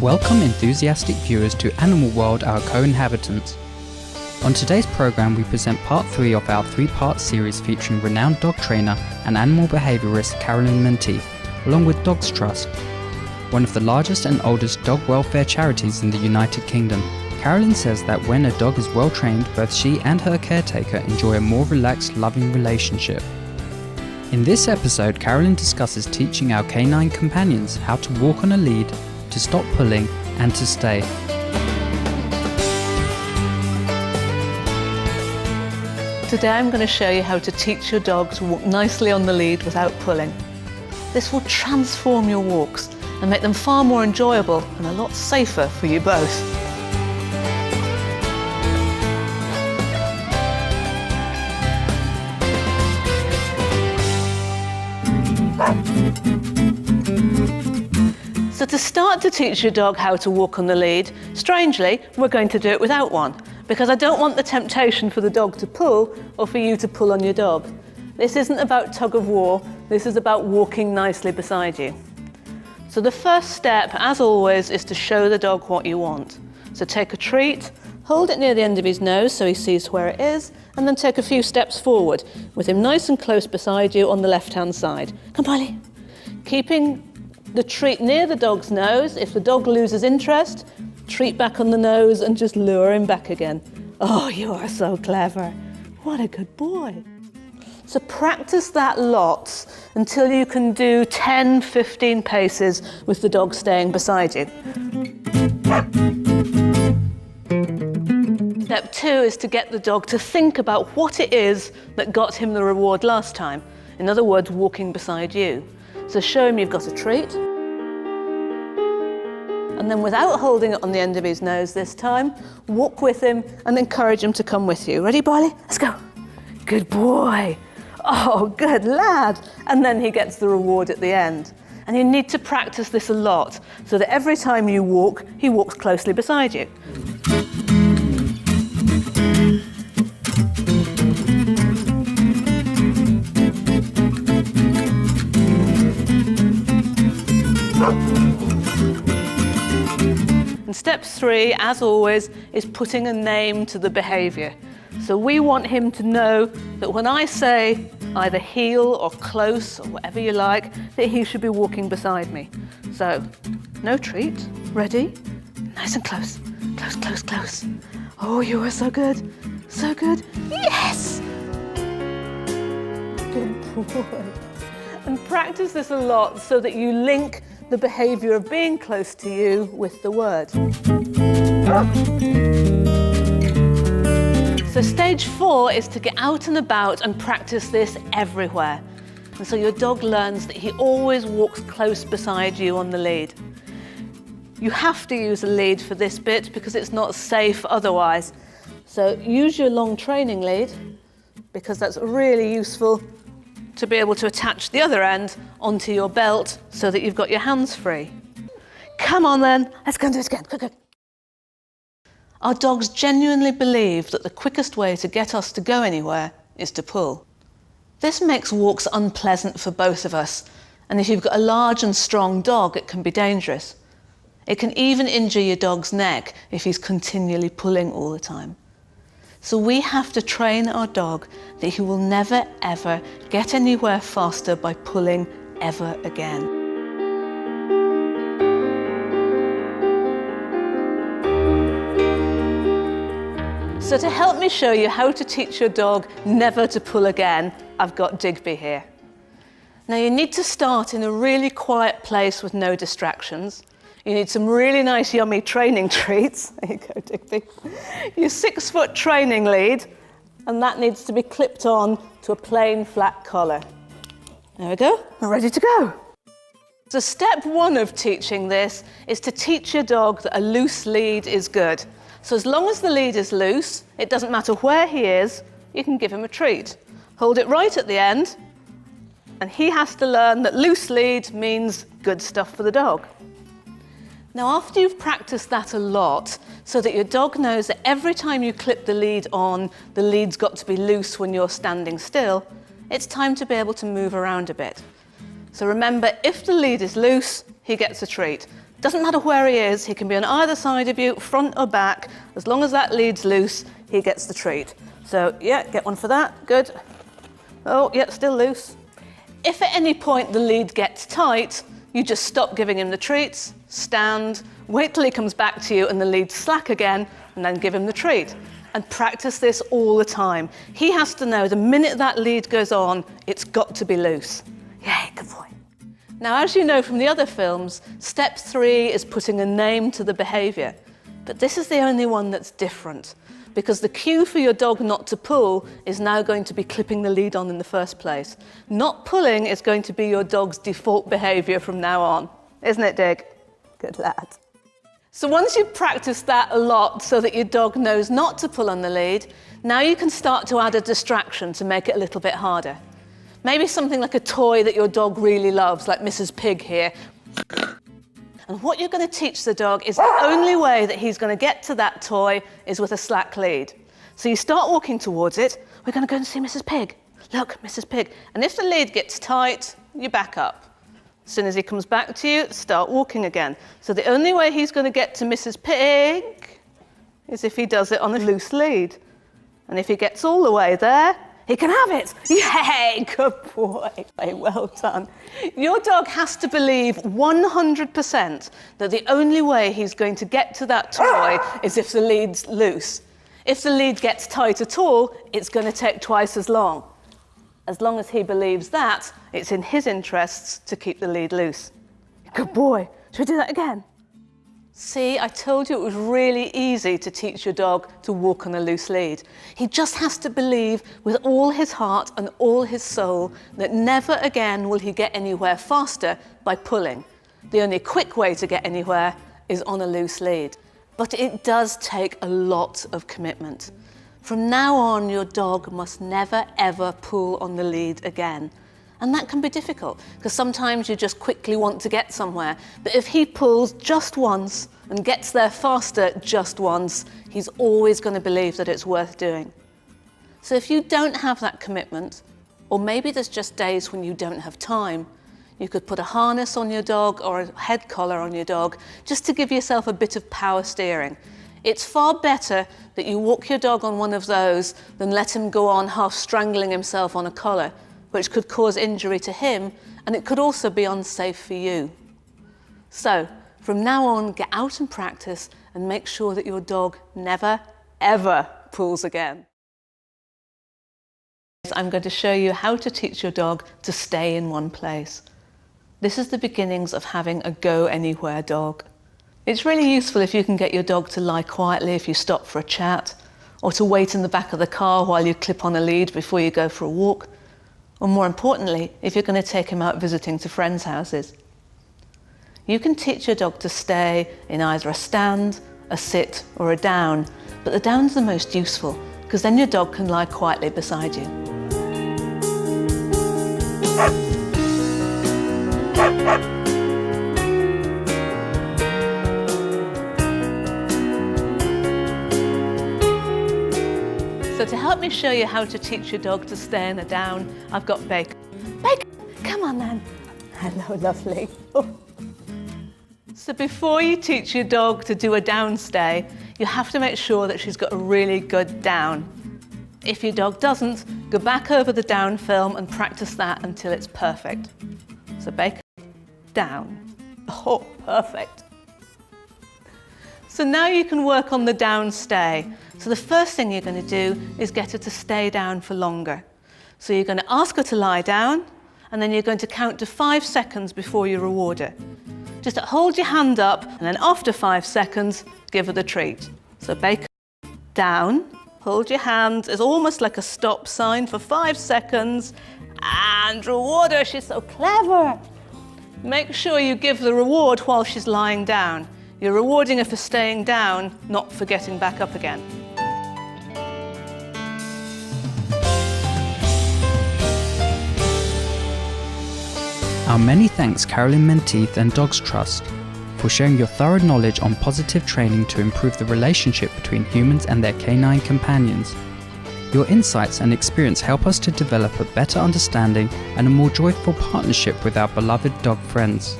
Welcome enthusiastic viewers to Animal World, our co-inhabitants. On today's program we present part 3 of our 3-part series featuring renowned dog trainer and animal behaviourist Carolyn Menteith, along with Dogs Trust, one of the largest and oldest dog welfare charities in the United Kingdom. Carolyn says that when a dog is well trained, both she and her caretaker enjoy a more relaxed, loving relationship. In this episode, Carolyn discusses teaching our canine companions how to walk on a lead, to stop pulling, and to stay. Today I'm going to show you how to teach your dog to walk nicely on the lead without pulling. This will transform your walks and make them far more enjoyable and a lot safer for you both. So to start to teach your dog how to walk on the lead, strangely, we're going to do it without one, because I don't want the temptation for the dog to pull or for you to pull on your dog. This isn't about tug of war, this is about walking nicely beside you. So the first step, as always, is to show the dog what you want. So take a treat, hold it near the end of his nose so he sees where it is, and then take a few steps forward, with him nice and close beside you on the left-hand side. Come, Polly. Keeping the treat near the dog's nose. If the dog loses interest, treat back on the nose and just lure him back again. Oh, you are so clever. What a good boy. So practice that lots until you can do 10, 15 paces with the dog staying beside you. Step 2 is to get the dog to think about what it is that got him the reward last time. In other words, walking beside you. So show him you've got a treat. And then without holding it on the end of his nose this time, walk with him and encourage him to come with you. Ready, Barley? Let's go. Good boy. Oh, good lad. And then he gets the reward at the end. And you need to practice this a lot so that every time you walk, he walks closely beside you. And step 3, as always, is putting a name to the behaviour. So we want him to know that when I say either heel or close or whatever you like, that he should be walking beside me. So, no treat. Ready? Nice and close. Close, close, close. Oh, you are so good. So good. Yes! Good boy. And practice this a lot so that you link the behaviour of being close to you with the word. So stage 4 is to get out and about and practice this everywhere. And so your dog learns that he always walks close beside you on the lead. You have to use a lead for this bit because it's not safe otherwise. So use your long training lead because that's really useful to be able to attach the other end onto your belt so that you've got your hands free. Come on then, let's go and do it again, quick, quick. Our dogs genuinely believe that the quickest way to get us to go anywhere is to pull. This makes walks unpleasant for both of us, and if you've got a large and strong dog, it can be dangerous. It can even injure your dog's neck if he's continually pulling all the time. So we have to train our dog that he will never ever get anywhere faster by pulling ever again. So to help me show you how to teach your dog never to pull again, I've got Digby here. Now you need to start in a really quiet place with no distractions. You need some really nice, yummy training treats. There you go, Digby. Your 6-foot training lead, and that needs to be clipped on to a plain, flat collar. There we go, we're ready to go. So step 1 of teaching this is to teach your dog that a loose lead is good. So as long as the lead is loose, it doesn't matter where he is, you can give him a treat. Hold it right at the end, and he has to learn that loose lead means good stuff for the dog. Now, after you've practiced that a lot, so that your dog knows that every time you clip the lead on, the lead's got to be loose when you're standing still, it's time to be able to move around a bit. So remember, if the lead is loose, he gets a treat. Doesn't matter where he is, he can be on either side of you, front or back. As long as that lead's loose, he gets the treat. So, yeah, get one for that, good. Oh, yeah, still loose. If at any point the lead gets tight, you just stop giving him the treats, stand, wait till he comes back to you and the lead's slack again, and then give him the treat. And practice this all the time. He has to know the minute that lead goes on, it's got to be loose. Yay, good boy. Now, as you know from the other films, step 3 is putting a name to the behaviour. But this is the only one that's different, because the cue for your dog not to pull is now going to be clipping the lead on in the first place. Not pulling is going to be your dog's default behaviour from now on. Isn't it, Dig? Good lad. So once you've practiced that a lot so that your dog knows not to pull on the lead, now you can start to add a distraction to make it a little bit harder. Maybe something like a toy that your dog really loves, like Mrs. Pig here. And what you're going to teach the dog is the only way that he's going to get to that toy is with a slack lead. So you start walking towards it. We're going to go and see Mrs. Pig. Look, Mrs. Pig. And if the lead gets tight, you back up. As soon as he comes back to you, start walking again. So the only way he's going to get to Mrs. Pig is if he does it on a loose lead. And if he gets all the way there, he can have it. Yay, good boy. Very well done. Your dog has to believe 100% that the only way he's going to get to that toy is if the lead's loose. If the lead gets tight at all, it's going to take twice as long. As long as he believes that, it's in his interests to keep the lead loose. Good boy. Should we do that again? See, I told you it was really easy to teach your dog to walk on a loose lead. He just has to believe with all his heart and all his soul that never again will he get anywhere faster by pulling. The only quick way to get anywhere is on a loose lead. But it does take a lot of commitment. From now on, your dog must never, ever pull on the lead again. And that can be difficult, because sometimes you just quickly want to get somewhere. But if he pulls just once and gets there faster just once, he's always going to believe that it's worth doing. So if you don't have that commitment, or maybe there's just days when you don't have time, you could put a harness on your dog or a head collar on your dog just to give yourself a bit of power steering. It's far better that you walk your dog on one of those than let him go on half strangling himself on a collar, which could cause injury to him, and it could also be unsafe for you. So, from now on, get out and practice and make sure that your dog never, ever pulls again. I'm going to show you how to teach your dog to stay in one place. This is the beginnings of having a go-anywhere dog. It's really useful if you can get your dog to lie quietly if you stop for a chat, or to wait in the back of the car while you clip on a lead before you go for a walk. Or more importantly, if you're going to take him out visiting to friends' houses. You can teach your dog to stay in either a stand, a sit, or a down, but the down's the most useful, because then your dog can lie quietly beside you. So to help me show you how to teach your dog to stay in a down, I've got Bacon. Bacon, come on then. Hello, lovely. Oh. So before you teach your dog to do a down stay, you have to make sure that she's got a really good down. If your dog doesn't, go back over the down film and practice that until it's perfect. So Bacon, down. Oh, perfect. So now you can work on the down stay. So the first thing you're going to do is get her to stay down for longer. So you're going to ask her to lie down, and then you're going to count to 5 seconds before you reward her. Just hold your hand up, and then after 5 seconds, give her the treat. So Bacon, down, hold your hand, it's almost like a stop sign for 5 seconds, and reward her, she's so clever. Make sure you give the reward while she's lying down. You're rewarding her for staying down, not for getting back up again. Our many thanks Carolyn Menteith and Dogs Trust for sharing your thorough knowledge on positive training to improve the relationship between humans and their canine companions. Your insights and experience help us to develop a better understanding and a more joyful partnership with our beloved dog friends.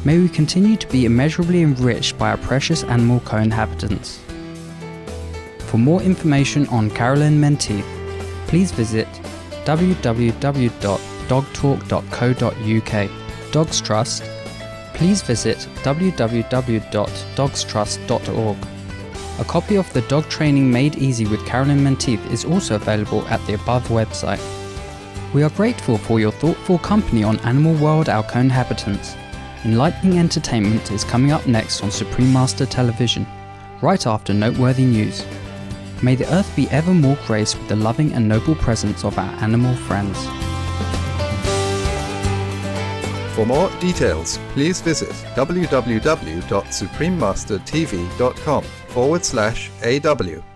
May we continue to be immeasurably enriched by our precious animal co-inhabitants. For more information on Carolyn Menteith, please visit www.dogtalk.co.uk. Dogs Trust, please visit www.dogstrust.org. A copy of the Dog Training Made Easy with Carolyn Menteith is also available at the above website. We are grateful for your thoughtful company on Animal World, our co-inhabitants. Enlightening entertainment is coming up next on Supreme Master Television, right after noteworthy news. May the earth be ever more graced with the loving and noble presence of our animal friends. For more details, please visit www.suprememastertv.com/AW.